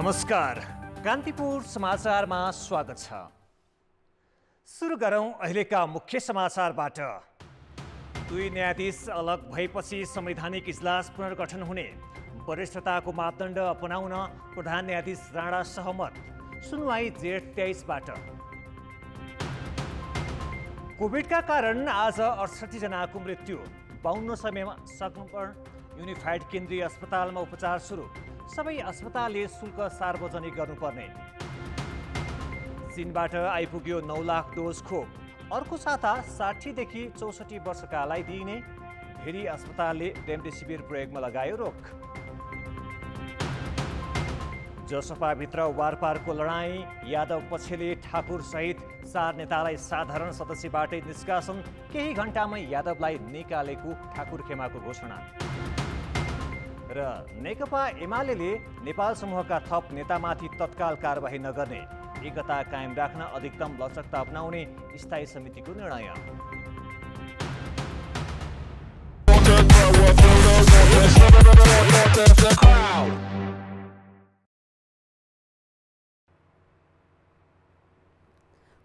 नमस्कार, कान्तिपुर समाचारमा स्वागत छ। सुरु गरौं अहिलेका मुख्य समाचारबाट। दुई न्यायाधीश अलग भएपछि संवैधानिक इजलास पुनर्गठन हुने, वरिष्ठताको मापदण्ड अपनाउन प्रधान न्यायाधीश राणा सहमत। सुनवाई जेठ 23बाट। कोभिडका कारण आज 68 जनाको मृत्यु। 52 समयमा संक्रमण युनिफाइड केन्द्रीय अस्पतालमा उपचार सुरु। सबै अस्पतालले शुल्क सार्वजनिक गर्नुपर्ने। चीनबाट आइपुग्यो 9 लाख डोज खोप। अर्को साता 60 देखि 64 वर्षकालाई दिइने। फेरि अस्पतालले रेमडेसिभिर प्रयोगमा लगायो रोक। जसपाभित्र वारपारको लडाईँ, यादव पक्षले ठाकुर सहित 4 नेतालाई साधारण सदस्यबाटै निष्कासन। केही घण्टामै यादवलाई निकालेको ठाकुर खेमाको घोषणा। र नेकपा एमाले नेपाल समूहका थप नेतामाथि तत्काल कारबाही नगर्ने, एकता कायम राख्न अधिकतम लचकता अपनाउने स्थायी समितिको निर्णय।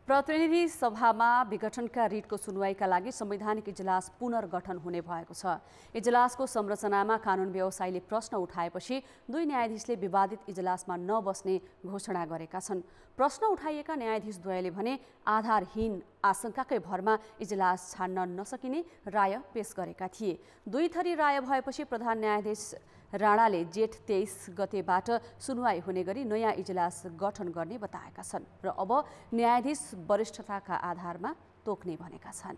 प्रतिनिधि सभामा विघटनका रिटको सुनवाईका लागि संवैधानिक इजलास पुनर्गठन हुने भएको छ। इजलासको संरचनामा कानुन व्यवसायीले प्रश्न उठाएपछि दुई न्यायाधीशले विवादित इजलासमा नबस्ने घोषणा गरेका छन्। प्रश्न उठाइएका न्यायाधीशद्वयले भने आधारहीन आशंकाकै भरमा इजलास छाड्न नसकिने राय पेश गरेका थिए। दुई थरी राय भएपछि प्रधान न्यायाधीश राणाले जेठ 23 गतेबाट सुनवाई हुने गरी नयाँ इजलास गठन गर्ने बताएका छन् र अब न्यायाधीश वरिष्ठताका आधारमा तोक्ने भनेका छन्।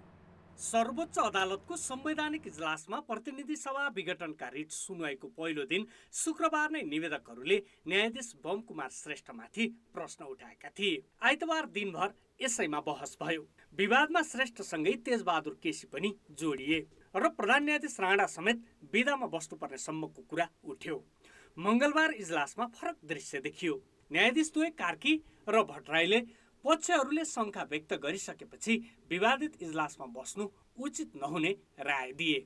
सर्वोच्च अदालतको संवैधानिक इजलासमा प्रतिनिधि सभा विघटनका रिट सुनवाईको पहिलो दिन शुक्रबार नै निवेदकहरूले न्यायाधीश बम कुमार श्रेष्ठमाथि प्रश्न उठाएका थिए। आइतबार दिनभर यसैमा बहस भयो। विवादमा श्रेष्ठसँगै तेजबहादुर केसी पनि जोडिए र प्रधान न्यायाधीश राणा समेत विधामा बस्नुपर्ने सम्मको कुरा उठ्यो। मंगलबार इजलासमा फरक दृश्य देखियो। न्यायाधीश द्वय कार्की र भट्टराईले पक्षहरूले शंका व्यक्त गरिसकेपछि विवादित इजलासमा बस्नु उचित नहुने राय दिए।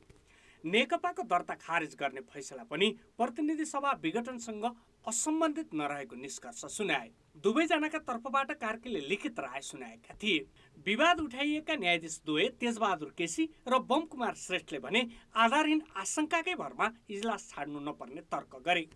नेकपाको दर्ता खारेज गर्ने फैसला पनि प्रतिनिधि सभा विघटनसँग असम्बन्धित नरहेको निष्कर्ष सुनाए। दुवैजनाका तर्फबाट कार्कीले लिखित राय सुनाएका थिए। विवाद उठाइएका न्यायाधीश द्वय तेजबहादुर केसी र बम कुमार श्रेष्ठले भने आधारहीन आशंकाकै भरमा इजलास छाड्नु नपर्ने तर्क गरे।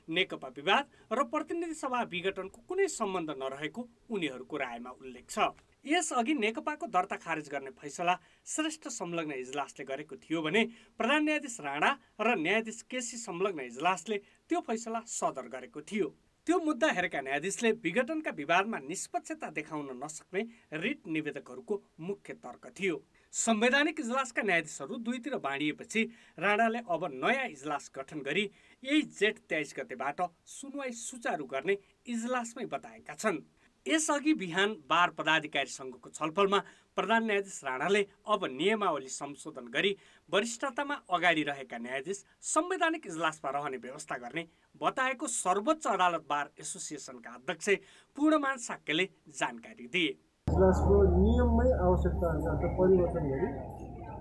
नेकपा विवाद र प्रतिनिधि सभा विघटनको कुनै सम्बन्ध नरहेको उनीहरूको रायमा उल्लेख छ। यसअघि नेकपाको दर्ता खारेज गर्ने फैसला श्रेष्ठ संलग्न इजलासले गरेको थियो भने प्रधान न्यायाधीश राणा र न्यायाधीश केसी संलग्न इजलासले त्यो फैसला सदर गरेको थियो। त्यो मुद्दा हेरेका न्यायाधीशले विघटनका विवादमा निष्पक्षता देखाउन नसक्ने रिट निवेदकहरूको मुख्य तर्क थियो। संवैधानिक इजलासका न्यायाधीशहरू दुईतिर बाँडिएपछि राणाले अब नयाँ इजलास गठन गरी यही जेठ 23 गतेबाट सुनवाई सुचारू गर्ने इजलासमै बताएका छन्। यसअघि बिहान बार पदाधिकारी संघको छलफलमा प्रधान न्यायाधीश राणाले अब नियमावली संशोधन गरी वरिष्ठतामा अगाडि रहेका न्यायाधीश संवैधानिक इजलासमा रहने व्यवस्था गर्ने बताएको सर्वोच्च अदालत बार एसोसिएसनका अध्यक्ष पूर्णमान साक्यले जानकारी दिए। इजलासको नियममै आवश्यकता अनुसार परिवर्तन गरी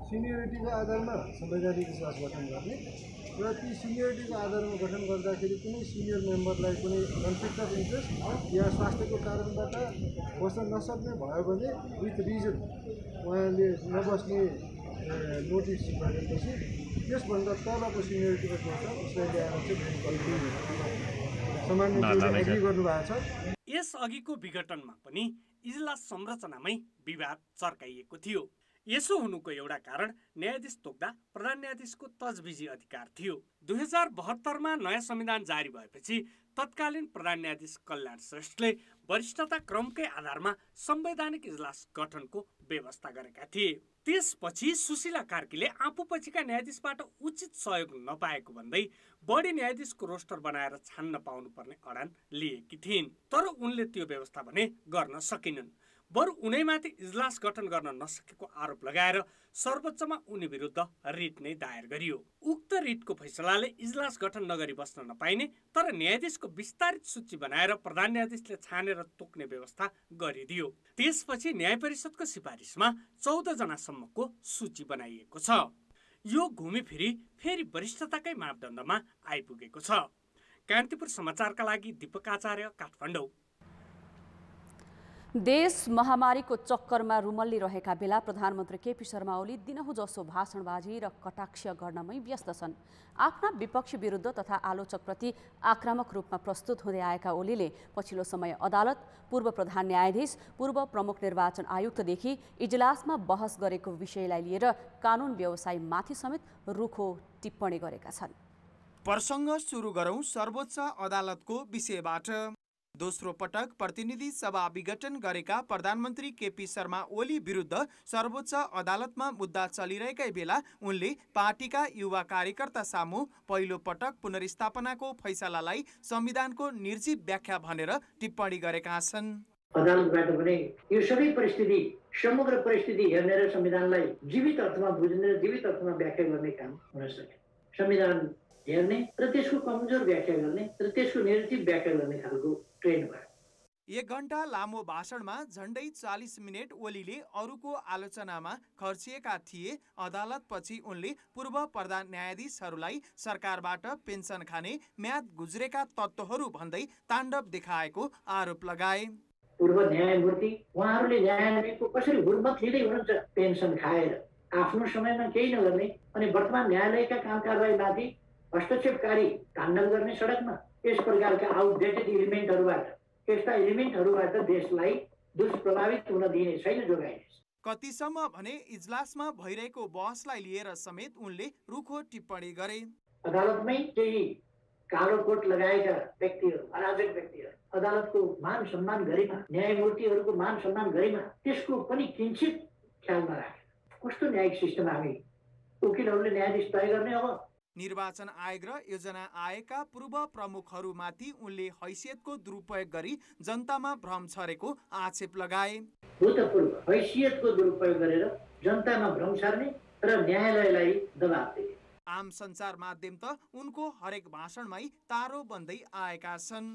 सिनियरिटीको आधारमा संवैधानिक इजलास गठन गर्ने र ती सिनियरिटीको आधारमा गठन गर्दाखेरि कुनै सिनियर मेम्बरलाई कुनै कन्फ्लिक्ट अफ इन्ट्रेस्ट या स्वास्थ्यको कारणबाट बस्न नसक्ने भयो भने विथ रिजन उहाँले नबस्ने नोटिस गरेपछि त्यसभन्दा तलको सिनियरिटीको जोड्छ उसलाई ल्याएर चाहिँ सामान्य एग्री गर्नुभएको छ। यसअघिको विघटनमा पनि इजलास संरचनामै विवाद चर्काइएको थियो। यसो हुनुको एउटा कारण न्यायाधीश तोक्दा प्रधान न्यायाधीशको तजविजी अधिकार थियो। 2072मा नयाँ संविधान जारी भएपछि तत्कालीन प्रधान न्यायाधीश कल्याण श्रेष्ठले वरिष्ठता क्रमकै आधारमा संवैधानिक इजलास गठनको व्यवस्था गरेका थिए। त्यसपछि सुशीला कार्कीले आफूपछिका न्यायाधीशबाट उचित सहयोग नपाएको भन्दै बढी न्यायाधीशको रोस्टर बनाएर छान्न पाउनुपर्ने अडान लिएकी थिइन्। तर उनले त्यो व्यवस्था भने गर्न सकिनन्। बरु उनैमाथि इजलास गठन गर्न नसकेको आरोप लगाएर सर्वोच्चमा उनी विरुद्ध रिट नै दायर गरियो। उक्त रिटको फैसलाले इजलास गठन नगरी बस्न नपाइने तर न्यायाधीशको विस्तारित सूची बनाएर प्रधान न्यायाधीशले छानेर तोक्ने व्यवस्था गरिदियो। त्यसपछि न्याय परिषदको सिफारिसमा 14 जनासम्मको सूची बनाइएको छ। यो घुमिफिरी फेरि वरिष्ठताकै मापदण्डमा आइपुगेको छ। कान्तिपुर समाचारका लागि दीपक आचार्य, काठमाडौँ। देश महामारीको चक्करमा रुमल्लिरहेका बेला प्रधानमन्त्री केपी शर्मा ओली दिनहुँ जसो भाषणबाजी र कटाक्ष गर्नमै व्यस्त छन्। आफ्ना विपक्षी विरुद्ध तथा आलोचकप्रति आक्रामक रूपमा प्रस्तुत हुँदै आएका ओलीले पछिल्लो समय अदालत, पूर्व प्रधान न्यायाधीश, पूर्व प्रमुख निर्वाचन आयुक्तदेखि इजलासमा बहस गरेको विषयलाई लिएर कानुन व्यवसायमाथि समेत रुखो टिप्पणी गरेका छन्। प्रसङ्ग सुरु गरौं सर्वोच्च अदालतको विषयबाट। दोस्रो पटक प्रतिनिधि सभा विघटन गरेका प्रधानमन्त्री केपी शर्मा ओली विरुद्ध सर्वोच्च अदालतमा मुद्दा चलिरहेकै बेला उनले पार्टीका युवा कार्यकर्ता सामु पहिलो पटक पुनर्स्थापनाको फैसलालाई संविधानको निर्जीव व्याख्या भनेर टिप्पणी गरेका छन्। अदालतबाट पनि यो सबै परिस्थिति, समग्र परिस्थिति हेर्ने र संविधानलाई जीवित अर्थमा बुझ्ने र जीवित अर्थमा व्याख्या गर्ने काम हुन सक्यो। संविधान हेर्ने र त्यसको कमजोर व्याख्या गर्ने र त्यसको निर्जीव व्याख्या गर्ने खालको ट्रेन भयो। 1 घण्टा लामो भाषणमा झण्डै 40 मिनेट ओलीले अरूको आलोचनामा खर्चिएका थिए। अदालतपछि उनले पूर्व प्रधान न्यायाधीशहरूलाई सरकारबाट पेन्सन खाने म्याद गुज्रेका तत्त्वहरू भन्दै ताण्डव देखाएको आरोप लगाए। पूर्व न्यायमूर्ति उहाँहरूले न्यायालयको कसरी हुर्मत लिँदै हुनुहुन्छ, पेन्सन खाएर आफ्नो समयमा केही नगर्ने अनि वर्तमान न्यायालयका काम कारबाहीमाथि हस्तक्षेपकारी ताण्डव गर्ने सडकमा यस प्रकारका आउटडेटेड एलिमेन्टहरूबाट, यस्ता एलिमेन्टहरूबाट देशलाई दुष्प्रभावित हुन दिने छैन जोगाइने। कतिसम्म भने इजलासमा भइरहेको बहसलाई लिएर समेत उनले रुखो टिप्पणी गरे। अदालतमै केही कालो कोट लगाएका व्यक्तिहरू, अराजक व्यक्तिहरू अदालतको मान सम्मान गरिमा, न्यायमूर्तिहरूको मान सम्मान गरिमा त्यसको पनि किञ्चित ख्याल नराखे। कस्तो न्यायिक सिस्टम हामी वकिलहरूले न्यायाधीश तय गर्ने। अब निर्वाचन आयोग र योजना आयोगका पूर्व प्रमुखहरूमाथि उनले हैसियतको दुरुपयोग गरी जनतामा भ्रम छरेको आक्षेप लगाए। भूतपूर्व हैसियतको दुरुपयोग गरेर जनतामा भ्रम छर्ने र न्यायालयलाई दबाब दिने। आम सञ्चार माध्यम त उनको हरेक भाषणमै तारो बन्दै आएका छन्।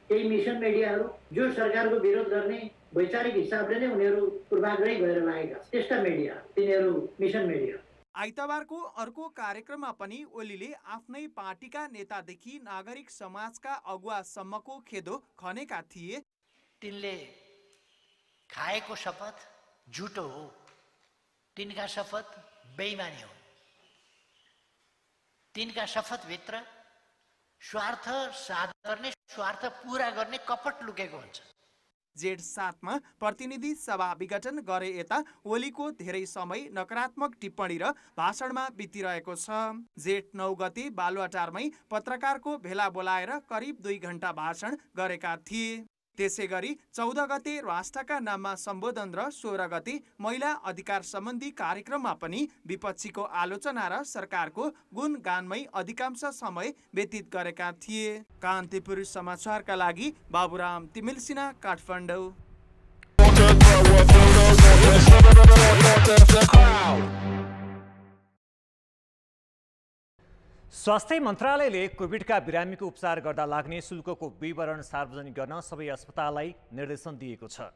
केही मिसन मिडियाहरू जो सरकारको विरोध गर्ने वैचारिक हिसाबले नै उनीहरू पूर्वाग्रही भएर लागेका त्यस्ता मिडिया, तिनीहरू मिसन मिडिया। आइतबारको अर्को कार्यक्रममा पनि ओलीले आफ्नै पार्टीका नेतादेखि नागरिक समाजका अगुवासम्मको खेदो खनेका थिए। तिनले खाएको शपथ झुटो हो, तिनका शपथ बेइमानी हो, तिनका शपथभित्र स्वार्थ साधन गर्ने, स्वार्थ पूरा गर्ने कपट लुकेको हुन्छ। जेठ 7 मा प्रतिनिधि सभा विघटन गरे यता ओलीको धेरै समय नकारात्मक टिप्पणी र भाषणमा बितिरहेको छ। जेठ 9 गते बालुवाटारमै पत्रकारको भेला बोलाएर करिब 2 घण्टा भाषण गरेका थिए। त्यसै गरी 14 गते राष्ट्रका नाममा सम्बोधन र 16 गते महिला अधिकार सम्बन्धी कार्यक्रममा पनि विपक्षीको आलोचना र सरकारको गुणगानमै अधिकांश समय व्यतीत गरेका थिए। कान्तिपुर समाचारका लागि बाबुराम तिमिल सिन्हा, काठमाडौँ। स्वास्थ्य मन्त्रालयले कोभिडका बिरामीको उपचार गर्दा लाग्ने शुल्कको विवरण सार्वजनिक गर्न सबै अस्पताललाई निर्देशन दिएको छ।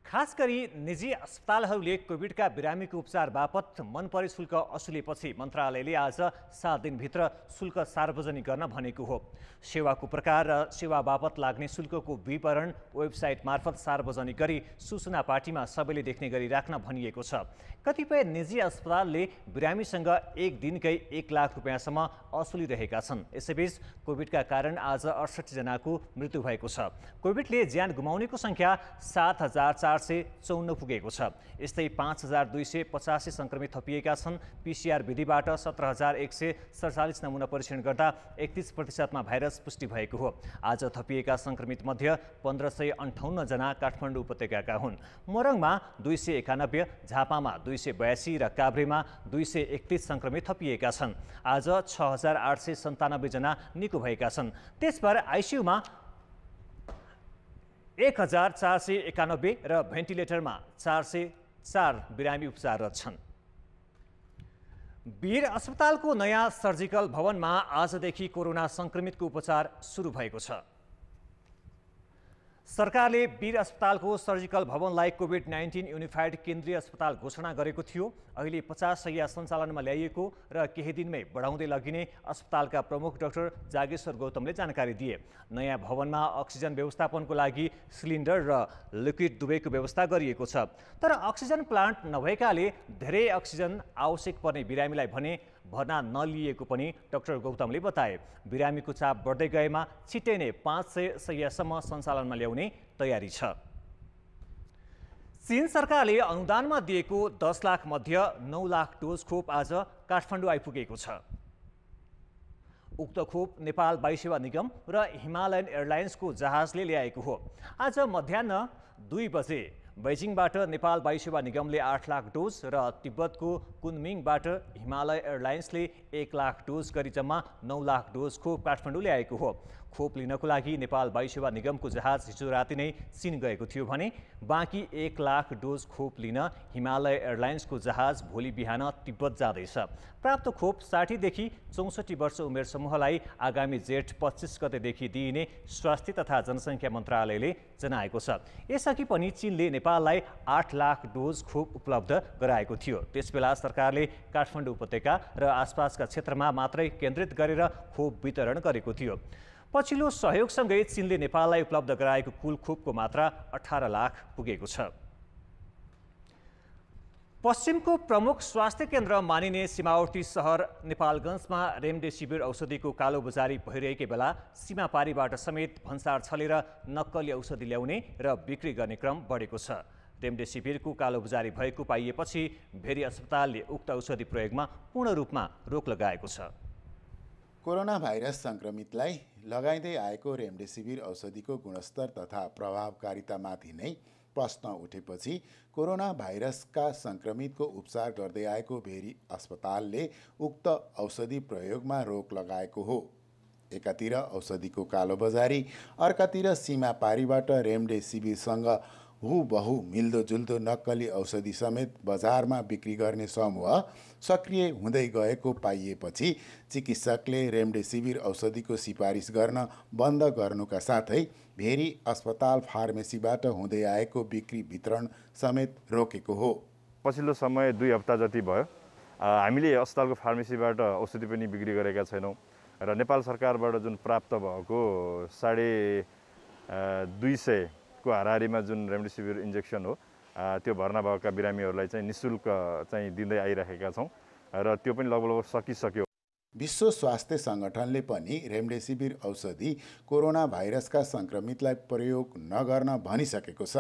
खास गरी निजी अस्पतालहरूले कोभिडका बिरामीको उपचार बापत मनपरी शुल्क असुलेपछि मन्त्रालयले आज 7 दिनभित्र शुल्क सार्वजनिक गर्न भनेको हो। सेवाको प्रकार र सेवा बापत लाग्ने शुल्कको विवरण वेबसाइट मार्फत सार्वजनिक गरी सूचना पार्टीमा सबैले देख्ने गरी राख्न भनिएको छ। कतिपय निजी अस्पतालले बिरामीसँग एक दिनकै 1 लाख रुपियाँसम्म असुलिरहेका छन्। यसैबीच कोभिडका कारण आज 68 जनाको मृत्यु भएको छ। कोभिडले ज्यान गुमाउनेको सङ्ख्या 7,454 पुगेको छ। यस्तै 5,285 सङ्क्रमित थपिएका छन्। पिसिआर विधिबाट 17,147 नमुना परीक्षण गर्दा 31% भाइरस पुष्टि भएको हो। आज थपिएका सङ्क्रमित मध्ये 1558 जना काठमाडौँ उपत्यकाका हुन्। मोरङमा 291, झापामा 282 र काभ्रेमा 231 सङ्क्रमित थपिएका छन्। आज 6,897 जना निको भएका छन्। त्यसभर आइसियुमा 1,491 र भेन्टिलेटरमा 404 बिरामी उपचाररत छन्। वीर अस्पतालको नयाँ सर्जिकल भवनमा आजदेखि कोरोना सङ्क्रमितको उपचार सुरु भएको छ। सरकारले वीर अस्पतालको सर्जिकल भवनलाई कोभिड-19 युनिफाइड केन्द्रीय अस्पताल घोषणा गरेको थियो। अहिले 50 शैय्या सञ्चालनमा ल्याइएको र केही दिनमै बढाउँदै लगिने अस्पतालका प्रमुख डाक्टर जागेश्वर गौतमले जानकारी दिए। नयाँ भवनमा अक्सिजन व्यवस्थापनको लागि सिलिन्डर र लिक्विड दुवैको व्यवस्था गरिएको छ। तर अक्सिजन प्लान्ट नभएकाले धेरै अक्सिजन आवश्यक पर्ने बिरामीलाई भने भर्ना नलिएको पनि डाक्टर गौतमले बताए। बिरामीको चाप बढ्दै गएमा छिट्टै नै 500 शैय्यासम्म सञ्चालनमा ल्याउने तयारी छ। चीन सरकारले अनुदानमा दिएको 10 लाख मध्ये 9 लाख डोज खोप आज काठमाडौँ आइपुगेको छ। उक्त खोप नेपाल वायु सेवा निगम र हिमालयन एयरलाइन्सको जहाजले ल्याएको हो। आज मध्याह्न 2 बजे बेजिङबाट नेपाल वायु सेवा निगमले 8 लाख डोज र तिब्बतको कुनमिङबाट हिमालय एयरलाइन्सले 1 लाख डोज गरी जम्मा 9 लाख डोज खोप काठमाडौँ ल्याएको हो। खोप लिनको लागि नेपाल वायु सेवा निगमको जहाज हिजो राति नै चीन गएको थियो भने बाँकी 1 लाख डोज खोप लिन हिमालय एयरलाइन्सको जहाज भोलि बिहान तिब्बत जाँदैछ। प्राप्त खोप 60 देखि 64 वर्ष उमेर समूहलाई आगामी जेठ 25 गतेदेखि दिइने स्वास्थ्य तथा जनसङ्ख्या मन्त्रालयले जनाएको छ। यसअघि पनि चीनले नेपाललाई 8 लाख डोज खोप उपलब्ध गराएको थियो। त्यसबेला सरकारले काठमाडौँ उपत्यका र आसपासका क्षेत्रमा मात्रै केन्द्रित गरेर खोप वितरण गरेको थियो। पछिल्लो सहयोगसँगै चीनले नेपाललाई उपलब्ध गराएको कुल खोपको मात्रा 18 लाख पुगेको छ। पश्चिमको प्रमुख स्वास्थ्य केन्द्र मानिने सीमावर्ती सहर नेपालगञ्जमा रेमडेसिभिर औषधिको कालोबजारी भइरहेकै बेला सीमापारीबाट समेत भन्सार छलेर नक्कली औषधि ल्याउने र बिक्री गर्ने क्रम बढेको छ। रेमडेसिभिरको कालोबजारी भएको पाइएपछि भेरी अस्पतालले उक्त औषधि प्रयोगमा पूर्ण रूपमा रोक लगाएको छ। कोरोना भाइरस संक्रमितलाई लगाइँदै आएको रेमडेसिभिर औषधिको गुणस्तर तथा प्रभावकारितामाथि नै प्रश्न उठेपछि कोरोना भाइरसका संक्रमितको उपचार गर्दै आएको भेरी अस्पतालले उक्त औषधि प्रयोगमा रोक लगाएको हो। एकातिर औषधिको कालोबजारी, अर्कातिर सीमा पारीबाट रेमडेसिभिरसँग हुबहु मिल्दोजुल्दो नक्कली औषधि समेत बजारमा बिक्री गर्ने समूह सक्रिय हुँदै गएको पाइएपछि चिकित्सकले रेमडेसिभिर औषधिको सिफारिस गर्न बन्द गर्नुका साथै भेरी अस्पताल फार्मेसीबाट हुँदै आएको बिक्री वितरण समेत रोकेको हो। पछिल्लो समय 2 हप्ता जति भयो हामीले अस्पतालको फार्मेसीबाट औषधि पनि बिक्री गरेका छैनौँ र नेपाल सरकारबाट जुन प्राप्त भएको 250 को हाराहारीमा जुन रेमडेसिभिर इन्जेक्सन हो त्यो भर्ना भएका बिरामीहरूलाई चाहिँ निःशुल्क चाहिँ दिँदै आइरहेका छौँ र त्यो पनि लगभग सकिसक्यो। विश्व स्वास्थ्य सङ्गठनले पनि रेमडेसिभिर औषधि कोरोना भाइरसका संक्रमितलाई प्रयोग नगर्न भनिसकेको छ।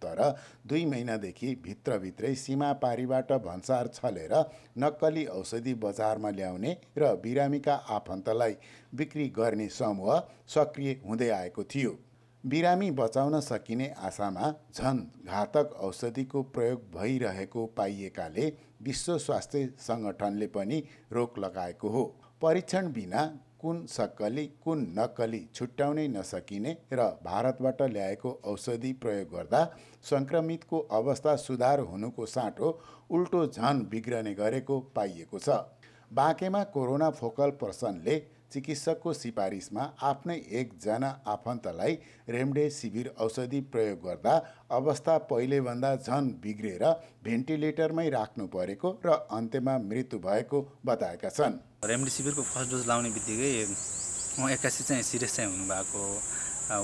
तर 2 महिनादेखि भित्रभित्रै सीमा पारीबाट भन्सार छलेर नक्कली औषधि बजारमा ल्याउने र बिरामीका आफन्तलाई बिक्री गर्ने समूह सक्रिय हुँदै आएको थियो। बिरामी बचाउन सकिने आशामा झन घातक औषधिको प्रयोग भइरहेको पाइएकाले विश्व स्वास्थ्य सङ्गठनले पनि रोक लगाएको हो। परीक्षण बिना कुन सक्कली कुन नक्कली छुट्याउनै नसकिने र भारतबाट ल्याएको औषधि प्रयोग गर्दा संक्रमितको अवस्था सुधार हुनुको साटो उल्टो झन बिग्रने गरेको पाइएको छ। बाँकेमा कोरोना फोकल पर्सनले चिकित्सकको सिफारिसमा आफ्नै एकजना आफन्तलाई रेमडेसिभिर औषधि प्रयोग गर्दा अवस्था पहिलेभन्दा झन बिग्रेर भेन्टिलेटरमै राख्नु परेको र अन्त्यमा मृत्यु भएको बताएका छन्। रेमडेसिभिरको फर्स्ट डोज लाउने बित्तिकै उहाँ 81 चाहिँ सिरियस चाहिँ हुनुभएको।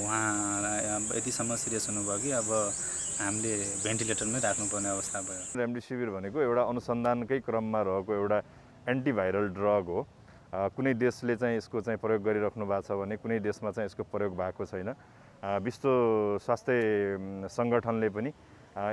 उहाँ यतिसम्म सिरियस हुनुभयो कि अब हामीले भेन्टिलेटरमै राख्नुपर्ने अवस्था भयो। रेमडेसिभिर भनेको एउटा अनुसन्धानकै क्रममा रहेको एउटा एन्टिभाइरल ड्रग हो। कुनै देशले चाहिँ यसको चाहिँ प्रयोग गरिराख्नु भएको छ भने कुनै देशमा चाहिँ यसको प्रयोग भएको छैन। विश्व स्वास्थ्य सङ्गठनले पनि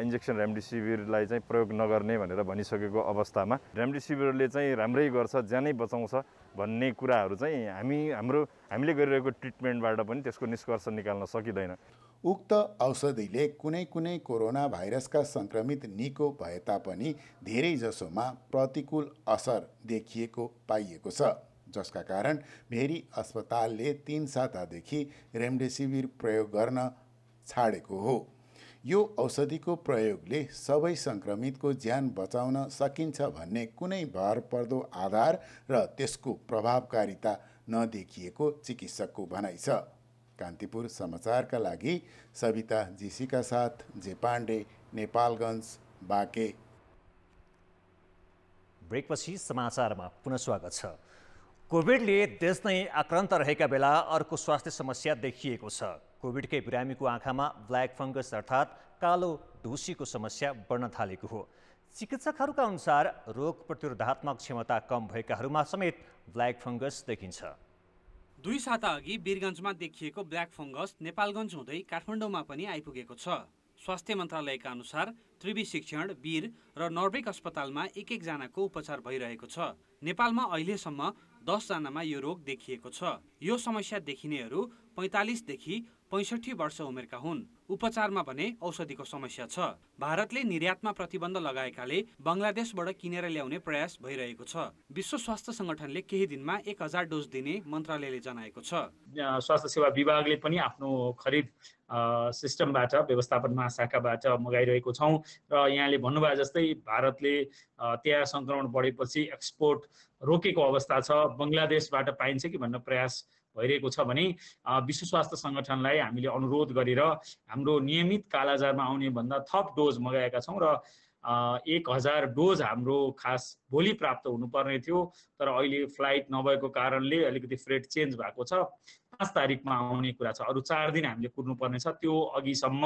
इन्जेक्सन रेमडेसिभिरलाई चाहिँ प्रयोग नगर्ने भनेर भनिसकेको अवस्थामा रेमडेसिभिरले चाहिँ राम्रै गर्छ, ज्यानै बचाउँछ भन्ने कुराहरू चाहिँ हामीले गरिरहेको ट्रिटमेन्टबाट पनि त्यसको निष्कर्ष निकाल्न सकिँदैन। उक्त औषधिले कुनै कोरोना भाइरसका संक्रमित निको भए तापनि धेरैजसोमा प्रतिकूल असर देखिएको पाइएको छ, जसका कारण भेरी अस्पतालले 3 सातादेखि रेमडेसिभिर प्रयोग गर्न छाडेको हो। यो औषधिको प्रयोगले सबै संक्रमितको ज्यान बचाउन सकिन्छ भन्ने कुनै भरपर्दो आधार र त्यसको प्रभावकारिता नदेखिएको चिकित्सकको भनाइ छ। कान्तिपुर समाचारका लागि सविता जीसीका साथ जे पाण्डे, नेपालगञ्ज, बाँके। ब्रेकपछि समाचारमा पुनः स्वागत छ। कोभिडले देश नै आक्रान्त रहेका बेला अर्को स्वास्थ्य समस्या देखिएको छ। कोभिडकै बिरामीको आँखामा ब्ल्याक फङ्गस अर्थात् कालो ढुसीको समस्या बढ्न थालेको हो। चिकित्सकहरूका अनुसार रोग प्रतिरोधात्मक क्षमता कम भएकाहरूमा समेत ब्ल्याक फङ्गस देखिन्छ। 2 साता अघि वीरगञ्जमा देखिएको ब्ल्याक फङ्गस नेपालगञ्ज हुँदै काठमाडौँमा पनि आइपुगेको छ। स्वास्थ्य मन्त्रालयका अनुसार त्रिवी शिक्षण, वीर र नर्वेक अस्पतालमा एक जनाको उपचार भइरहेको छ। नेपालमा अहिलेसम्म 10 जनामा यो रोग देखिएको छ। यो समस्या देखिनेहरू 45 देखि 65 वर्ष उमेरका हुन्। उपचारमा भने औषधिको समस्या छ। भारतले निर्यातमा प्रतिबन्ध लगाएकाले बङ्गलादेशबाट किनेर ल्याउने प्रयास भइरहेको छ। विश्व स्वास्थ्य सङ्गठनले केही दिनमा 1000 डोज दिने मन्त्रालयले जनाएको छ। स्वास्थ्य सेवा विभागले पनि आफ्नो खरिद सिस्टमबाट, व्यवस्थापन महाशाखाबाट मगाइरहेको छौँ र यहाँले भन्नुभयो जस्तै भारतले त्यहाँ सङ्क्रमण बढेपछि एक्सपोर्ट रोकेको अवस्था छ। बङ्गलादेशबाट पाइन्छ कि भन्ने प्रयास भइरहेको छ भने विश्व स्वास्थ्य सङ्गठनलाई हामीले अनुरोध गरेर हाम्रो नियमित कालाजारमा आउने भन्दा थप डोज मगाएका छौँ र 1000 डोज हाम्रो खास भोलि प्राप्त हुनुपर्ने थियो, तर अहिले फ्लाइट नभएको कारणले अलिकति फ्रेट चेन्ज भएको छ। 5 तारिकमा आउने कुरा छ। अरू 4 दिन हामीले कुर्नुपर्ने छ। त्यो अघिसम्म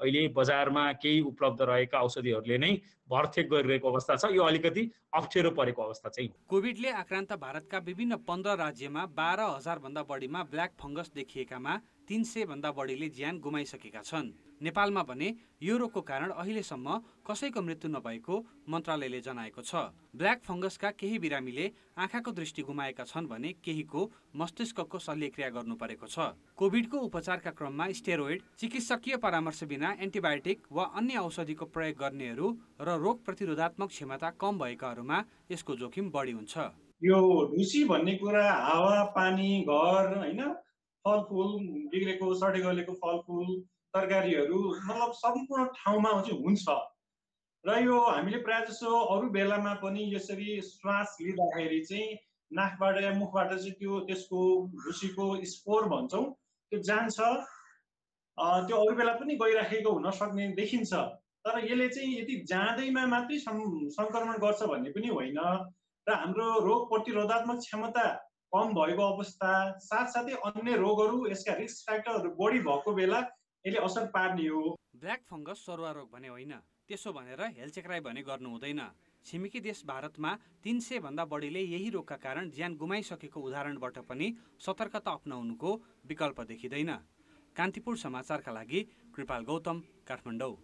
अहिले बजारमा केही उपलब्ध रहेका औषधिहरूले नै भरथेक गरिरहेको अवस्था छ। यो अलिकति अप्ठ्यारो परेको अवस्था चाहिँ। कोभिडले आक्रान्त भारतका विभिन्न 15 राज्यमा 12,000 भन्दा बढीमा ब्ल्याक फङ्गस देखिएकामा 300 भन्दा बढीले ज्यान गुमाइसकेका छन्। नेपालमा भने यो रोगको कारण अहिलेसम्म कसैको मृत्यु नभएको मन्त्रालयले जनाएको छ। ब्ल्याक फङ्गसका केही बिरामीले आँखाको दृष्टि गुमाएका छन् भने केहीको मस्तिष्कको शल्यक्रिया गर्नु परेको छ। कोभिडको उपचारका क्रममा स्टेरोइड, चिकित्सकीय परामर्श बिना एन्टिबायोटिक वा अन्य औषधिको प्रयोग गर्नेहरू र रोग प्रतिरोधात्मक क्षमता कम भएकाहरूमा यसको जोखिम बढी हुन्छ। यो ढुसी भन्ने कुरा हावा, पानी, घर, हैन, फलफुल बिग्रेको, सडे गलेको फलफुल, तरकारीहरू, मतलब सम्पूर्ण ठाउँमा चाहिँ हुन्छ। र यो हामीले प्रायः जसो अरू बेलामा पनि यसरी श्वास लिँदाखेरि चाहिँ नाकबाट या मुखबाट चाहिँ त्यसको ढुसीको स्पोर भन्छौँ त्यो जान्छ। त्यो अरू बेला पनि गइराखेको हुन सक्ने देखिन्छ, तर यसले चाहिँ यदि जाँदैमा मात्रै सङ्क्रमण गर्छ भन्ने पनि होइन। र हाम्रो रोग प्रतिरोधात्मक क्षमता कम भएको अवस्था साथसाथै अन्य रोगहरू, यसका रिस्क फ्याक्टरहरू बढी भएको बेला यसले असर पार्ने हो। ब्ल्याक फङ्गस सरुवा रोग भने होइन, त्यसो भनेर हेलचेक्राइ भने गर्नु हुँदैन। छिमेकी देश भारतमा 300 भन्दा बढीले यही रोगका कारण ज्यान गुमाइसकेको उदाहरणबाट पनि सतर्कता अपनाउनुको विकल्प देखिँदैन। कान्तिपुर समाचारका लागि कृपाल गौतम, काठमाडौँ।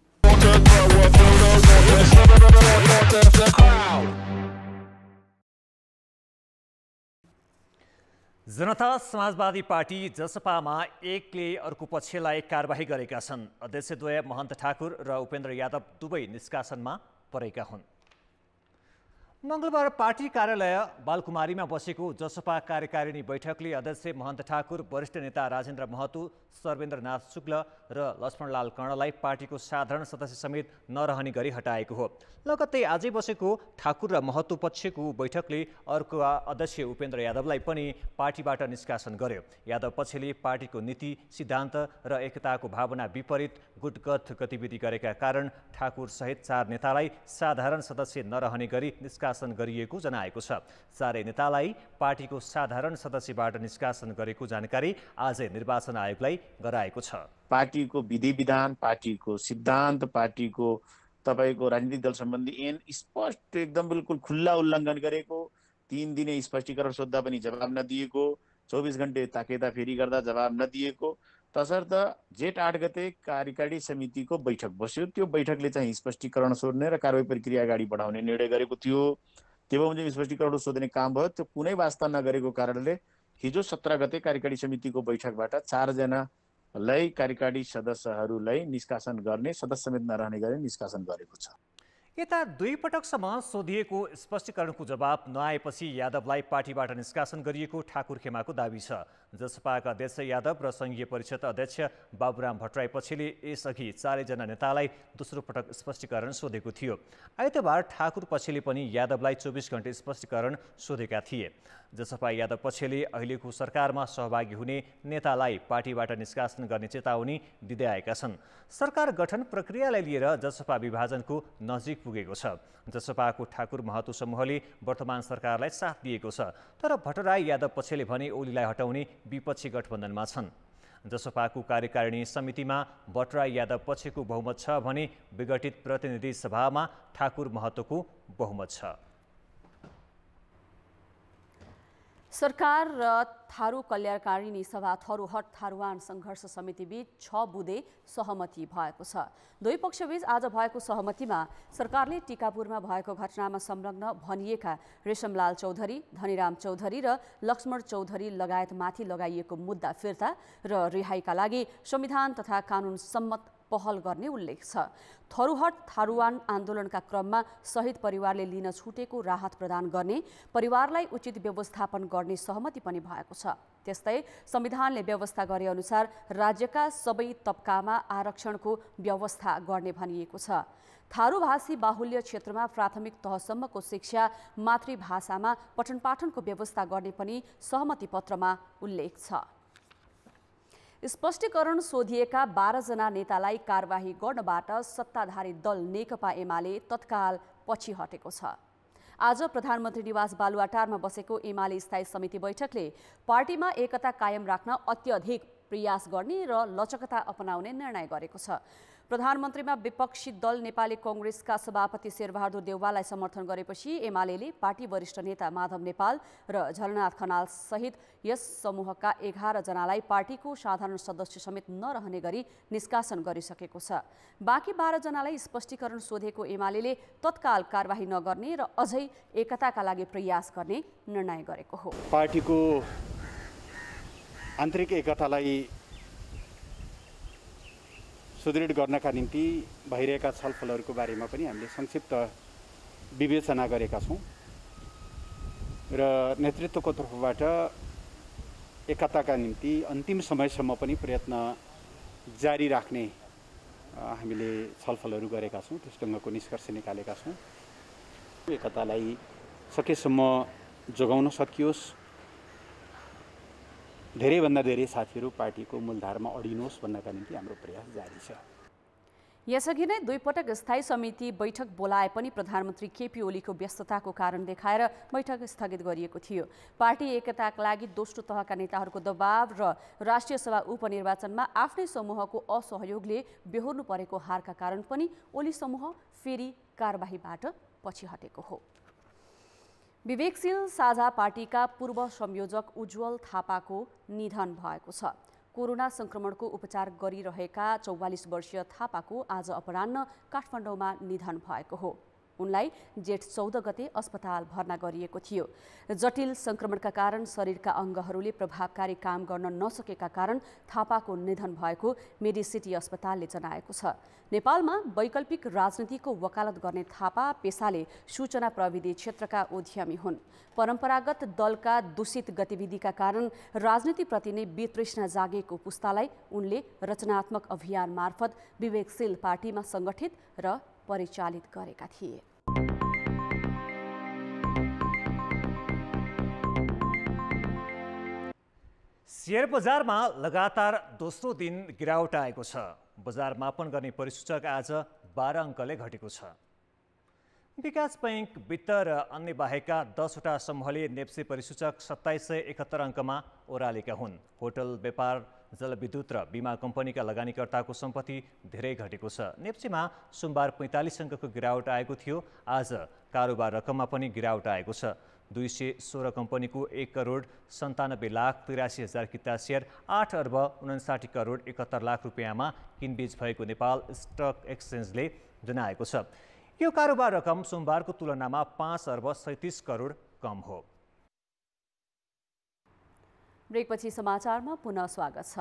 जनता समाजवादी पार्टी जसपामा एकले अर्को पक्षलाई कारबाही गरेका छन्। अध्यक्षद्वय महन्त ठाकुर र उपेन्द्र यादव दुवै निष्कासनमा परेका हुन्। मङ्गलबार पार्टी कार्यालय बालकुमारीमा बसेको जसपा कार्यकारिणी बैठकले अध्यक्ष महन्त ठाकुर, वरिष्ठ नेता राजेन्द्र महतो, सर्वेन्द्रनाथ शुक्ल र लक्ष्मणलाल कर्णलाई पार्टीको साधारण सदस्य समेत नरहने गरी हटाएको हो। लगत्तै आजै बसेको ठाकुर र महतो पक्षको बैठकले अर्को अध्यक्ष उपेन्द्र यादवलाई पनि पार्टीबाट निष्कासन गर्यो। यादव पक्षले पार्टीको नीति, सिद्धान्त र एकताको भावना विपरीत गुटगत गतिविधि गरेका कारण ठाकुर सहित 4 नेतालाई साधारण सदस्य नरहने गरी निष्कासन गरिएको जनाएको छ। 4 नेतालाई पार्टीको साधारण सदस्यबाट निष्कासन गरेको जानकारी आजै निर्वाचन आयोगलाई गराएको छ। पार्टीको विधि विधान, पार्टीको सिद्धान्त, पार्टीको तपाईको राजनीतिक दल सम्बन्धी ऐन स्पष्ट एकदम बिल्कुल खुल्ला उल्लङ्घन गरेको, 3 दिने स्पष्टीकरण सोद्धा पनि जवाब नदिएको, 24 घण्टे ताकेता फेरि गर्दा जवाब नदिएको, तसर्थ जेठ 8 गते कार्यकारिणी समितिको बैठक बस्यो। त्यो बैठकले चाहिँ स्पष्टीकरण सोध्ने र कारबाही प्रक्रिया अगाडि बढाउने निर्णय गरेको थियो। त्यो चाहिँ स्पष्टीकरण सोध्ने काम भयो। त्यो कुनै वास्ता नगरेको कारणले हिजो 17 गते कार्यकारिणी समितिको बैठकबाट 4 जनालाई कार्यकारिणी सदस्यहरूलाई निष्कासन गर्ने, सदस्य समेत नरहने गरी निष्कासन गरेको छ। यता 2 पटकसम्म सोधिएको स्पष्टीकरणको जवाब नआएपछि यादवलाई पार्टीबाट निष्कासन गरिएको ठाकुर खेमाको दाबी छ। जसपाका अध्यक्ष यादव र सङ्घीय परिषद अध्यक्ष बाबुराम भट्टराई पक्षले यसअघि 4 जना नेतालाई दोस्रो पटक स्पष्टीकरण सोधेको थियो। आइतबार ठाकुर पक्षले पनि यादवलाई 24 घण्टे स्पष्टीकरण सोधेका थिए। जसपा यादव पक्षले अहिलेको सरकारमा सहभागी हुने नेतालाई पार्टीबाट निष्कासन गर्ने चेतावनी दिँदै आएका छन्। सरकार गठन प्रक्रियालाई लिएर जसपा विभाजनको नजिक पुगेको छ। जसपाको ठाकुर महतो समूहले वर्तमान सरकारलाई साथ दिएको छ, तर भट्टराई यादव पक्षले भने ओलीलाई हटाउने विपक्षी गठबन्धनमा छन्। जसपाको कार्यकारिणी समितिमा भट्टराई यादव पक्षको बहुमत छ भने विघटित प्रतिनिधि सभामा ठाकुर महतोको बहुमत छ। सरकार र थारू कल्याणकारिणी सभा थरूहट थारूवान सङ्घर्ष समितिबीच 6 बुँदे सहमति भएको छ। दुई पक्षबीच आज भएको सहमतिमा सरकारले टिकापुरमा भएको घटनामा संलग्न भनिएका रेशमलाल चौधरी, धनीराम चौधरी र लक्ष्मण चौधरी लगायतमाथि लगाइएको मुद्दा फिर्ता र रिहाईका लागि संविधान तथा कानुन सम्मत पहल गर्ने उल्लेख छ। थरूहट थारूवान आन्दोलनका क्रममा शहीद परिवारले लिन छुटेको राहत प्रदान गर्ने, परिवारलाई उचित व्यवस्थापन गर्ने सहमति पनि भएको छ। त्यस्तै संविधानले व्यवस्था गरे अनुसार राज्यका सबै तबकामा आरक्षणको व्यवस्था गर्ने भनिएको छ। थारूभाषी बाहुल्य क्षेत्रमा प्राथमिक तहसम्मको शिक्षा मातृभाषामा पठन पाठनको व्यवस्था गर्ने पनि सहमति पत्रमा उल्लेख छ। स्पष्टीकरण सोधिएका 12 जना नेतालाई कारबाही गर्नबाट सत्ताधारी दल नेकपा एमाले तत्काल पछि हटेको छ। आज प्रधानमन्त्री निवास बालुवाटारमा बसेको एमाले स्थायी समिति बैठकले पार्टीमा एकता कायम राख्न अत्यधिक प्रयास गर्ने र लचकता अपनाउने निर्णय गरेको छ। प्रधानमन्त्रीमा विपक्षी दल नेपाली कांग्रेसका सभापति शेरबहादुर देउवालाई समर्थन गरेपछि एमालेले पार्टी वरिष्ठ नेता माधव नेपाल र झलनाथ खनाल सहित यस समूहका 11 जनालाई पार्टीको साधारण सदस्य समेत नरहने गरी निष्कासन गरिसकेको छ। बाँकी 12 जनालाई स्पष्टीकरण सोधेको एमालेले तत्काल कारबाही नगर्ने र अझै एकताका लागि प्रयास गर्ने निर्णय गरेको हो। पार्टीको आन्तरिक एकतालाई सुदृढ गर्नका निम्ति भइरहेका छलफलहरूको बारेमा पनि हामीले संक्षिप्त विवेचना गरेका छौँ र नेतृत्वको तर्फबाट एकताका निम्ति अन्तिम समयसम्म पनि प्रयत्न जारी राख्ने हामीले छलफलहरू गरेका छौँ। त्यस ढङ्गको निष्कर्ष निकालेका छौँ। एकतालाई सकेसम्म जोगाउन सकियोस्, धेरैभन्दा धेरै साथीहरू पार्टीको मूलधारमा अडिनुहोस् भन्नका निम्ति हाम्रो प्रयास जारी छ। यसअघि नै दुई पटक स्थायी समिति बैठक बोलाए पनि प्रधानमन्त्री केपी ओलीको व्यस्तताको कारण देखाएर बैठक स्थगित गरिएको थियो। पार्टी एकताका लागि दोस्रो तहका नेताहरूको दबाव र राष्ट्रिय सभा उपनिर्वाचनमा आफ्नै समूहको असहयोगले बेहोर्नु परेको हारका कारण पनि ओली समूह फेरि कारबाहीबाट पछि हटेको हो। विवेकशील साझा पार्टीका पूर्व संयोजक उज्जवल थापाको निधन भएको छ। कोरोना संक्रमणको उपचार गरिरहेका 44 वर्षीय थापाको आज अपराह्न काठमाडौँमा निधन भएको हो। उनलाई जेठ 14 गते अस्पताल भर्ना गरिएको थियो। जटिल संक्रमणका कारण शरीरका अङ्गहरूले प्रभावकारी काम गर्न नसकेका कारण थापाको निधन भएको मेडिसिटी अस्पतालले जनाएको छ। नेपालमा वैकल्पिक राजनीतिको वकालत गर्ने थापा पेसाले सूचना प्रविधि क्षेत्रका उद्यमी हुन्। परम्परागत दलका दूषित गतिविधिका कारण राजनीतिप्रति नै वितृष्णा जागेको पुस्तालाई उनले रचनात्मक अभियान मार्फत विवेकशील पार्टीमा सङ्गठित र परिचालित गरेका थिए। शेयर बजारमा लगातार दोस्रो दिन गिरावट आएको छ। बजार मापन गर्ने परिसूचक आज 12 अङ्कले घटेको छ। विकास बैंक, वित्त र अन्य बाहेकका 10वटा समूहले नेप्से परिसूचक 2771 अङ्कमा ओह्रालेका हुन्। होटल, व्यापार, जलविद्युत र बीमा कम्पनीका लगानीकर्ताको सम्पत्ति धेरै घटेको छ। नेप्सेमा सोमबार 45 अङ्कको गिरावट आएको थियो। आज कारोबार रकममा पनि गिरावट आएको छ। 216 कम्पनीको 1 करोड 97,83,000 किता सेयर 8 अर्ब 59 करोड 71 लाख रुपियाँमा किनबेच भएको नेपाल स्टक एक्सचेन्जले जनाएको छ। यो कारोबार रकम सोमबारको तुलनामा 5 अर्ब 37 करोड कम हो। ब्रेकपछि समाचारमा पुनः स्वागत छ।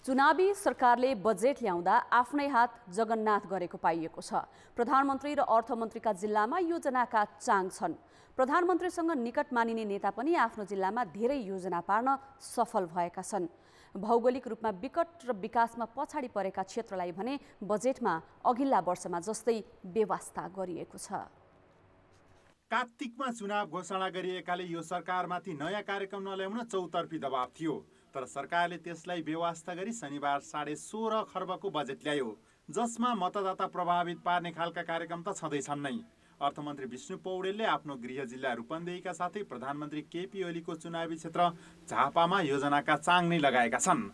चुनावी सरकारले बजेट ल्याउँदा आफ्नै हात जगन्नाथ गरेको पाइएको छ। प्रधानमन्त्री र अर्थमन्त्रीका जिल्लामा योजनाका चाङ छन्। प्रधानमन्त्रीसँग निकट मानिने नेता पनि आफ्नो जिल्लामा धेरै योजना पार्न सफल भएका छन्। भौगोलिक रूपमा विकट र विकासमा पछाडि परेका क्षेत्रलाई भने बजेटमा अघिल्ला वर्षमा जस्तै व्यवस्था गरिएको छ। कार्तिकमा चुनाव घोषणा गरिएकाले यो सरकारमाथि नयाँ कार्यक्रम नल्याउन चौतर्फी दबाव थियो, तर सरकारले त्यसलाई बेवास्ता गरी शनिबार 16.5 खर्बको बजेट ल्यायो, जसमा मतदाता प्रभावित पार्ने खालका कार्यक्रम त छँदैछन् नै। अर्थमन्त्री विष्णु पौडेलले आफ्नो गृह जिल्ला रूपन्देहीका साथै प्रधानमन्त्री केपी ओलीको चुनावी क्षेत्र झापामा योजनाका चाङ नै लगाएका छन्।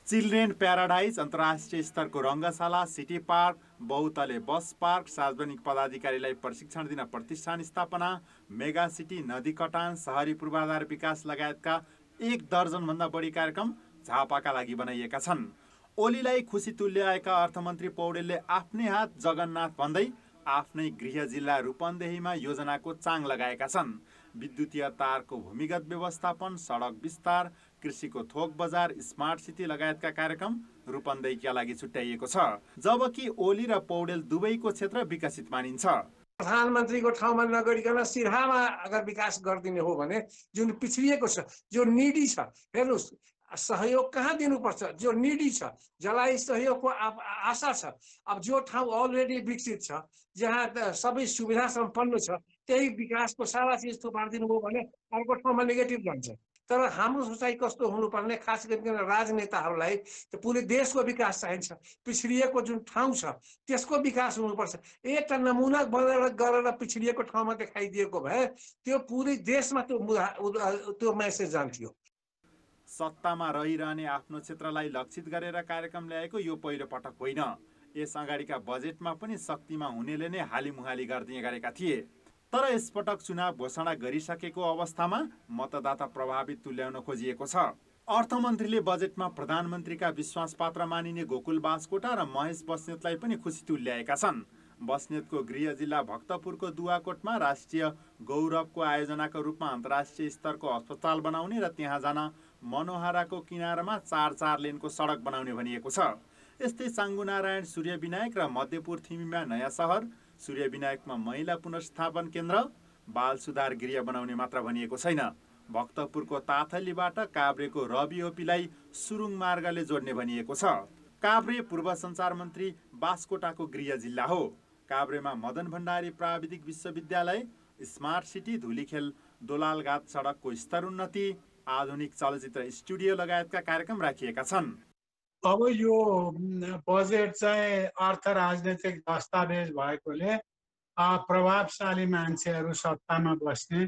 चिल्ड्रेन प्याराडाइज, अन्तर्राष्ट्रिय स्तरको रङ्गशाला, सिटी पार्क, बहुतले बस पार्क, सार्वजनिक पदाधिकारीलाई प्रशिक्षण दिन प्रतिष्ठान स्थापना, मेगा सिटी, नदी कटान, शहरी पूर्वाधार विकास लगायतका 1 दर्जनभन्दा बढी कार्यक्रम झापाका लागि बनाइएका छन्। ओलीलाई खुसी तुल्याएका अर्थमन्त्री पौडेलले आफ्नै हात जगन्नाथ भन्दै आफ्नै गृह जिल्ला रूपन्देहीमा योजनाको चाङ लगाएका छन्। विद्युतीय तारको भूमिगत व्यवस्थापन, सडक विस्तार, कृषिको थोक बजार, स्मार्ट सिटी लगायतका कार्यक्रम रूपन्देहीका लागि छुट्याइएको छ, जबकि ओली र पौडेल दुवैको क्षेत्र विकसित मानिन्छ। प्रधानमन्त्रीको ठाउँमा नगरिकन सिराहामा अगर विकास गरिदिने हो भने जुन पिछडिएको छ, जो निडी छ, हेर्नुहोस् सहयोग कहाँ दिनुपर्छ, जो निडी छ, जसलाई सहयोगको आशा छ। अब जो ठाउँ अलरेडी विकसित छ, जहाँ सबै सुविधा सम्पन्न छ, त्यही विकासको सारा चिज थुपारिदिनु हो भने अर्को ठाउँमा नेगेटिभ जान्छ। तर हाम्रो सोचाइ कस्तो हुनुपर्ने, खास गरिकन राजनेताहरूलाई त पुरै देशको विकास चाहिन्छ, पिछडिएको जुन ठाउँ छ त्यसको विकास हुनुपर्छ। एउटा नमुना बनाएर गरेर पिछडिएको ठाउँमा देखाइदिएको भए त्यो पुरै देशमा त्यो मेसेज जान्थ्यो। सत्तामा रहिरहने आफ्नो क्षेत्रलाई लक्षित गरेर कार्यक्रम ल्याएको यो पहिलो पटक होइन। यस अगाडिका बजेटमा पनि शक्तिमा हुनेले नै हालिमुहाली गरिदिए गरेका थिए, तर यसपटक चुनाव घोषणा गरिसकेको अवस्थामा मतदाता प्रभावित तुल्याउन खोजिएको छ। अर्थमन्त्रीले बजेटमा प्रधानमन्त्रीका विश्वासपात्र मानिने गोकुल बास्कोटा र महेश बस्नेतलाई पनि खुसी तुल्याएका छन्। बस्नेतको गृह जिल्ला भक्तपुरको दुवाकोटमा राष्ट्रिय गौरवको आयोजनाको रूपमा अन्तर्राष्ट्रिय स्तरको अस्पताल बनाउने र त्यहाँ जान मनोहराको किनारमा 4 लेनको सडक बनाउने भनिएको छ। यस्तै चाङ्गुनारायण सूर्य विनायक र मध्यपुर थिमीमा नयाँ सहर, सूर्य विनायकमा महिला पुनर्स्थापन केन्द्र, बाल सुधार गृह बनाउने मात्र भनिएको छैन। भक्तपुरको ताथलीबाट काभ्रेको रवि ओपीलाई सुरुङ मार्गले जोड्ने भनिएको छ। काभ्रे पूर्व सञ्चार मन्त्री बास्कोटाको गृह जिल्ला हो। काभ्रेमा मदन भण्डारी प्राविधिक विश्वविद्यालय, स्मार्ट सिटी, धुलीखेल दोलालघाट सडकको स्तर उन्नति, आधुनिक चलचित्र स्टुडियो लगायतका कार्यक्रम राखिएका छन्। अब यो बजेट चाहिँ अर्थ राजनैतिक दस्तावेज भएकोले प्रभावशाली मान्छेहरू सत्तामा बस्ने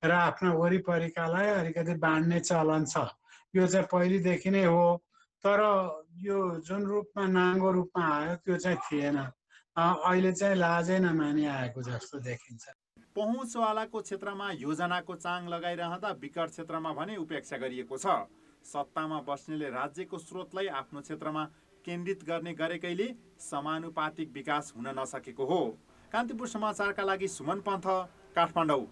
र आफ्ना वरिपरिकालाई अलिकति बाँड्ने चलन छ। यो चाहिँ पहिलेदेखि नै हो, तर यो जुन रूपमा नाङ्गो रूपमा आयो त्यो चाहिँ थिएन। अहिले चाहिँ लाजै नमानी आएको जस्तो देखिन्छ। पहुँचवालाको क्षेत्रमा योजनाको चाङ लगाइरहँदा विकट क्षेत्रमा भने उपेक्षा गरिएको छ। सत्तामा बस्नेले राज्यको स्रोतलाई आफ्नो क्षेत्रमा केन्द्रित गर्ने गरेकैले समानुपातिक विकास हुन नसकेको हो। कान्तिपुर समाचारका लागि सुमन पन्थ, काठमाडौँ।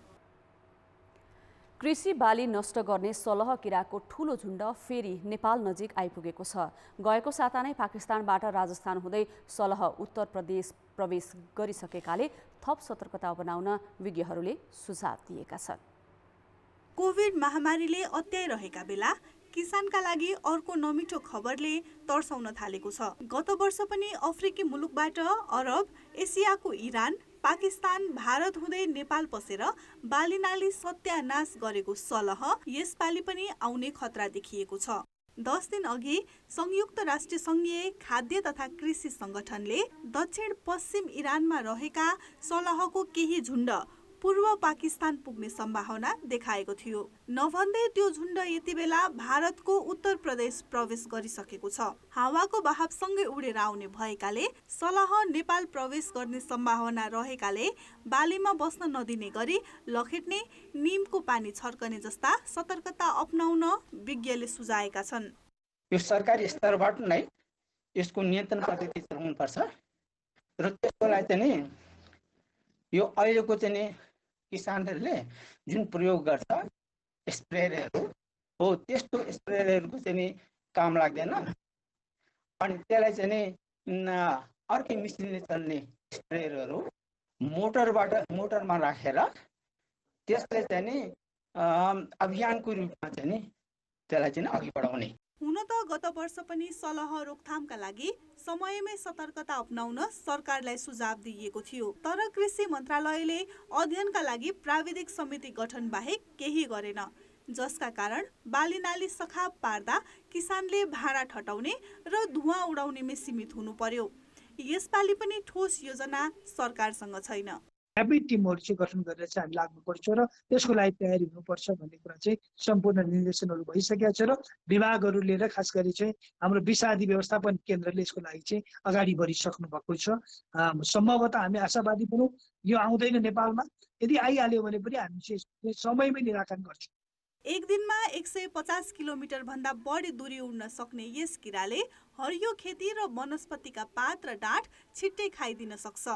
कृषि बाली नष्ट गर्ने सलह किराको ठूलो झुण्ड फेरि नेपाल नजिक आइपुगेको छ। गएको साता नै पाकिस्तानबाट राजस्थान हुँदै सलह उत्तर प्रदेश प्रवेश गरिसकेकाले थप सतर्कता बनाउन विज्ञहरूले सुझाव दिएका छन्। कोभिड महामारीले अत्याइरहेका बेला किसानका लागि अर्को नमिठो खबरले तर्साउन थालेको छ। गत वर्ष पनि अफ्रिकी मुलुकबाट अरब, एसियाको इरान, पाकिस्तान, भारत हुँदै नेपाल पसेर बालीनाली सत्यानाश गरेको सलह यसपालि पनि आउने खतरा देखिएको छ। 10 दिन अघि संयुक्त राष्ट्र संघीय खाद्य तथा कृषि संगठनले दक्षिण पश्चिम इरानमा रहेका सलहको केही झुण्ड पूर्व पाकिस्तान पुग्ने सम्भावना देखाएको थियो। नभन्दै त्यो झुण्ड यति बेला भारतको उत्तर प्रदेश प्रवेश गरिसकेको छ। हावाको बहावसँगै उडेर आउने भएकाले सलह नेपाल प्रवेश गर्ने सम्भावना रहेकाले बालीमा बस्न नदिने गरी लखेट्ने, निमको पानी छर्कने जस्ता सतर्कता अपनाउन विज्ञले सुझाएका छन्। यो सरकारी स्तरबाट नै यसको नियन्त्रण पद्धति चलाउनुपर्छ र त्यसको लागि चाहिँ यो अहिलेको चाहिँ किसानहरूले जुन प्रयोग गर्छ स्प्रेयरहरू हो, त्यस्तो स्प्रेयरहरूको चाहिँ काम लाग्दैन। अनि त्यसलाई चाहिँ अर्कै मिसिनले चल्ने स्प्रेयरहरू मोटरमा राखेर त्यसलाई चाहिँ अभियानको रूपमा चाहिँ त्यसलाई चाहिँ अघि बढाउने। हुन त गत वर्ष पनि सलह रोकथामका लागि समयमै सतर्कता अपनाउन सरकारलाई सुझाव दिइएको थियो, तर कृषि मन्त्रालयले अध्ययनका लागि प्राविधिक समिति गठन बाहेक केही गरेन, जसका कारण बाली नाली सखाप पार्दा किसानले भाडा ठटाउने र धुवाँ उडाउनेमै सीमित हुनु पर्यो। यसपालि पनि ठोस योजना सरकारसँग छैन। ह्याबिट टिमहरू चाहिँ गठन गरेर चाहिँ हामी लाग्नुपर्छ र त्यसको लागि तयारी हुनुपर्छ भन्ने कुरा चाहिँ सम्पूर्ण निर्देशनहरू भइसकेको छ र विभागहरूले र खास गरी चाहिँ हाम्रो विषादी व्यवस्थापन केन्द्रले यसको लागि चाहिँ अगाडि बढिसक्नु भएको छ। सम्भवतः हामी आशावादी छौँ यो आउँदैन नेपालमा, यदि आइहाल्यो भने पनि हामी चाहिँ समयमै निराकरण गर्छौँ। एक दिनमा 150 किलोमिटर भन्दा बढी दूरी उड्न सक्ने यस किराले हरियो खेती र वनस्पतिका पात र डाँठ छिट्टै खाइदिन सक्छ।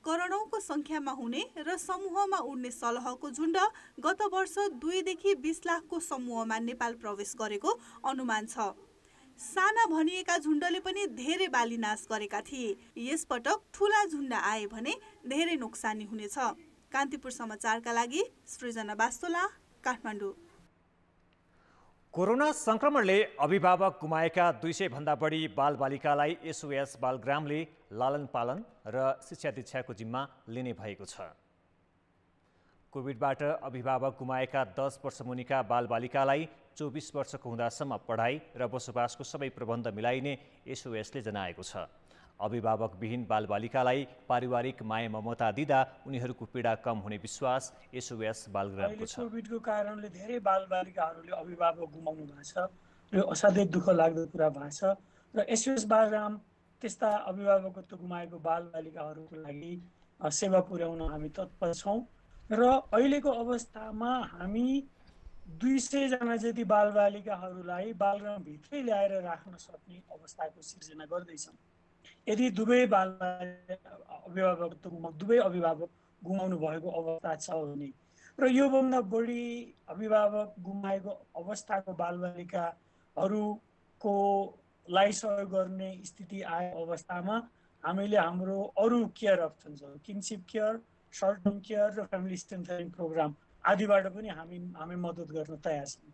करोडौंको संख्यामा हुने र समूहमा उड्ने सलहको झुण्ड गत वर्ष 2 देखि 20 लाखको समूहमा नेपाल प्रवेश गरेको अनुमान छ। साना भनिएका झुण्डले पनि धेरै बाली नाश गरेका थिए। यसपटक ठूला झुण्ड आए भने धेरै नोक्सानी हुनेछ। कान्तिपुर समाचारका लागि सृजना बास्तोला, काठमाडौँ। कोरोना संक्रमणले अभिभावक गुमाएका 200 भन्दा बढी बालबालिकालाई एसओएस बालग्रामले लालन पालन र शिक्षा दीक्षाको जिम्मा लिने भएको छ। कोभिडबाट अभिभावक गुमाएका 10 वर्ष मुनिका बालबालिकालाई 24 वर्षको हुँदासम्म पढाइ र बसोबासको सबै प्रबन्ध मिलाइने एसओएसले जनाएको छ। अभिभावकविहीन बालबालिकालाई पारिवारिक माया ममता दिँदा उनीहरूको पीडा कम हुने विश्वास एसओएस बालग्रामको छ। कोभिडको कारणले धेरै बालबालिकाहरूले अभिभावक गुमाउनु भएको छ। यो असाध्यै दुःख लाग्दो कुरा भएको छ र एसओएस बालग्राम त्यस्ता अभिभावकत्व गुमाएको बालबालिकाहरूको लागि सेवा पुर्याउन हामी तत्पर छौँ र अहिलेको अवस्थामा हामी 200 जना जति बालबालिकाहरूलाई बालग्रामभित्रै ल्याएर राख्न सक्ने अवस्थाको सिर्जना गर्दैछौँ। यदि दुवै अभिभावक गुमाउनु भएको अवस्था छ भने र योभन्दा बढी अभिभावक गुमाएको अवस्थाको बालबालिकाहरूको लाई सहयोग गर्ने स्थिति आए अवस्थामा हामीले हाम्रो अरू care options kinship care, short term care र फ्यामिली स्ट्रेन्थनिङ प्रोग्राम आदिबाट पनि हामी मद्दत गर्न तयार छौँ।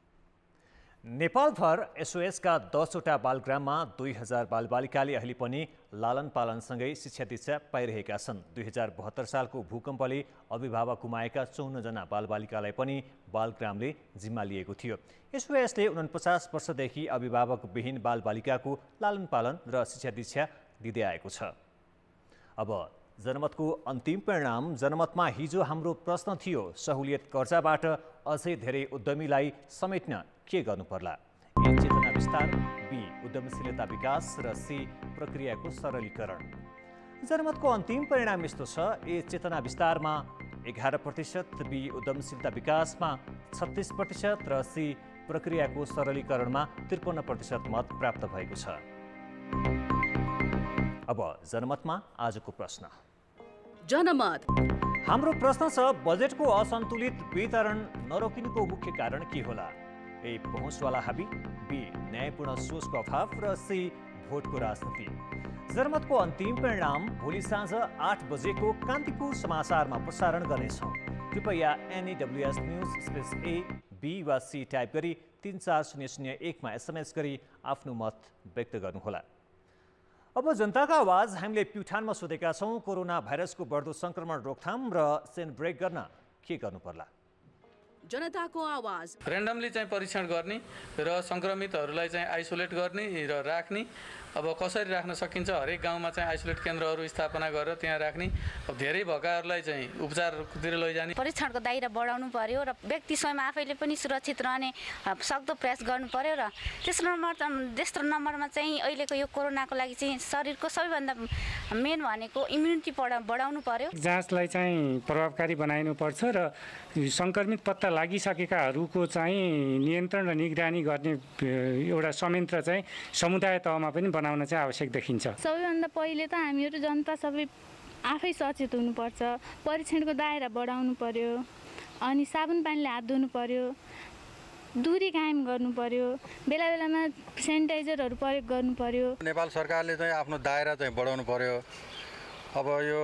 नेपालभर एसओएसका 10वटा बालग्राममा 2000 बालबालिकाले अहिले पनि लालन पालनसँगै शिक्षा दीक्षा पाइरहेका छन्। 2072 सालको भूकम्पले अभिभावक गुमाएका 54 जना बालबालिकालाई पनि बालग्रामले जिम्मा लिएको थियो। एसओएसले 49 वर्षदेखि अभिभावकविहीन बालबालिकाको लालन पालन र शिक्षा दीक्षा दिँदै आएको छ। अब जनमतको अन्तिम परिणाम। जनमतमा हिजो हाम्रो प्रश्न थियो, सहुलियत कर्जाबाट अझै धेरै उद्यमीलाई समेट्न के गर्नु पर्ला? ए चेतना विस्तार, बी उद्यमशीलता विकास र सी प्रक्रियाको सरलीकरण। जनमतको अन्तिम परिणाम यस्तो छ, ए चेतना विस्तारमा 11%, बी उद्यमशीलता विकासमा 36% र सी प्रक्रियाको सरलीकरणमा 53% मत प्राप्त भएको छ। अब जनमतमा आजको प्रश्न। जनमत हाम्रो प्रश्न छ, बजेटको असन्तुलित वितरण नरोकिनुको मुख्य कारण के होला? ए पहुँचवाला हाबी, बी न्यायपूर्ण सोचको अभाव र सी भोटको राजनीति। जनमतको अन्तिम परिणाम भोलि साँझ 8 बजेको कान्तिपुर समाचारमा प्रसारण गर्नेछौँ। कृपया NEWS news space A, B वा सी टाइप गरी 34001मा SMS गरी आफ्नो मत व्यक्त गर्नुहोला। अब जनताका आवाज हामीले प्युठानमा सोधेका छौँ, कोरोना भाइरसको बढ्दो संक्रमण रोकथाम र सेन ब्रेक गर्न के गर्नु पर्ला? जनताको आवाज। र्यान्डमली चाहिँ परीक्षण गर्ने र संक्रमितहरूलाई चाहिँ आइसोलेट गर्ने र राख्ने। अब कसरी राख्न सकिन्छ? हरेक गाउँमा चाहिँ आइसोलेट केन्द्रहरू स्थापना गरेर त्यहाँ राख्ने। अब धेरै भएकाहरूलाई चाहिँ उपचारतिर लैजाने। परीक्षणको दायरा बढाउनु पर्यो र व्यक्ति स्वयं आफैले पनि सुरक्षित रहने सक्दो प्रयास गर्नु पर्यो र तेस्रो नम्बरमा चाहिँ अहिलेको यो कोरोनाको लागि चाहिँ शरीरको सबैभन्दा मेन भनेको इम्युनिटी बढाउनु पर्यो। जाँचलाई चाहिँ प्रभावकारी बनाइनुपर्छ र सङ्क्रमित पत्ता लागिसकेकाहरूको चाहिँ नियन्त्रण र निगरानी गर्ने एउटा संयन्त्र चाहिँ समुदाय तहमा पनि बनाउन चाहिँ आवश्यक देखिन्छ। सबैभन्दा पहिले त हामीहरू जनता सबै आफै सचेत हुनुपर्छ। परीक्षणको दायरा बढाउनु पर्यो, अनि साबुन पानीले हात धुनु पर्यो, दूरी कायम गर्नु पर्यो, बेला बेलामा सेनिटाइजरहरू प्रयोग गर्नु पर्यो। नेपाल सरकारले चाहिँ आफ्नो दायरा चाहिँ बढाउनु पर्यो अब यो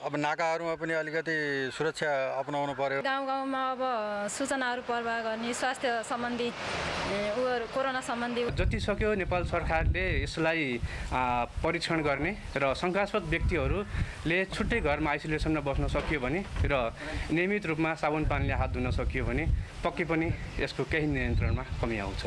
अब नाकाहरूमा पनि अलिकति सुरक्षा अपनाउनु पर्यो। गाउँ गाउँमा अब सूचनाहरू प्रवाह गर्ने स्वास्थ्य सम्बन्धी कोरोना सम्बन्धी जति सक्यो नेपाल सरकारले यसलाई परीक्षण गर्ने र शङ्कास्पद व्यक्तिहरूले छुट्टै घरमा आइसोलेसनमा बस्न सकियो भने र नियमित रूपमा साबुन पानीले हात धुन सकियो भने पक्कै पनि यसको केही नियन्त्रणमा कमी आउँछ।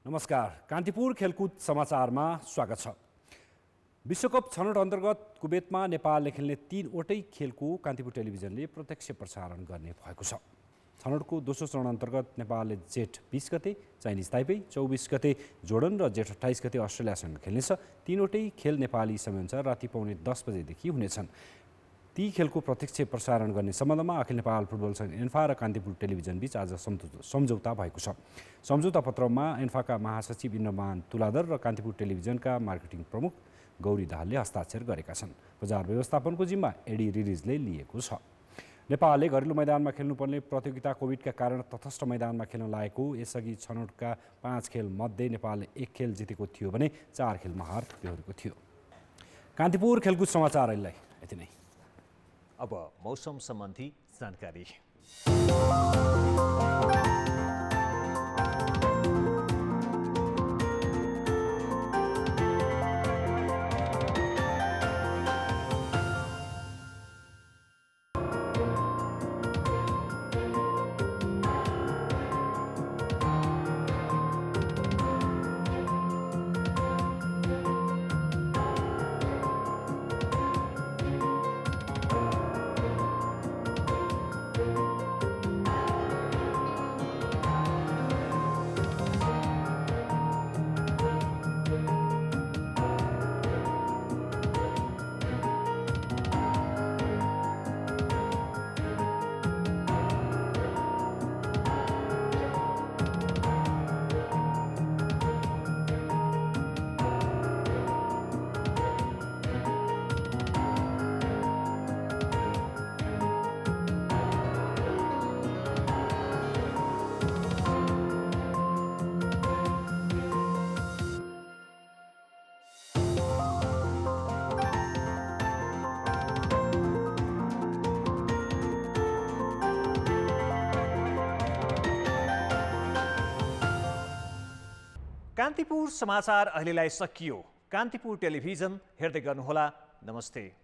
नमस्कार, कान्तिपुर खेलकुद समाचारमा स्वागत छ। विश्वकप छनौट अन्तर्गत कुवेतमा नेपालले खेल्ने 3वटै खेलको कान्तिपुर टेलिभिजनले प्रत्यक्ष प्रसारण गर्ने भएको छ। छनौटको दोस्रो चरण अन्तर्गत नेपालले जेठ 20 गते चाइनिज ताइपे, 24 गते जोर्डन र जेठ 28 गते अस्ट्रेलियासँग खेल्नेछ। 3वटै खेल नेपाली समयअनुसार राति 9:30 बजेदेखि हुनेछन्। ती खेलको प्रत्यक्ष प्रसारण गर्ने सम्बन्धमा अखिल नेपाल फुटबल सङ्घ एन्फा र कान्तिपुर टेलिभिजनबीच आज सम्झौता भएको छ। सम्झौता पत्रमा एन्फाका महासचिव इन्द्रमान तुलादर र कान्तिपुर टेलिभिजनका मार्केटिङ प्रमुख गौरी दाहालले हस्ताक्षर गरेका छन्। बजार व्यवस्थापनको जिम्मा एडी रिरिजले लिएको छ। नेपालले घरेलु मैदानमा खेल्नुपर्ने प्रतियोगिता कोभिडका कारण तटस्थ मैदानमा खेल्न लागेको। यसअघि छनौटका 5 खेल मध्ये नेपालले 1 खेल जितेको थियो भने 4 खेलमा हार बेहोरेको थियो। कान्तिपुर खेलकुद समाचार अहिले यति नै। अब मौसम सम्बन्धी जानकारी। कान्तिपुर समाचार अहिलेलाई सकियो। कान्तिपुर टेलिभिजन हेर्दै गर्नुहोला। नमस्ते।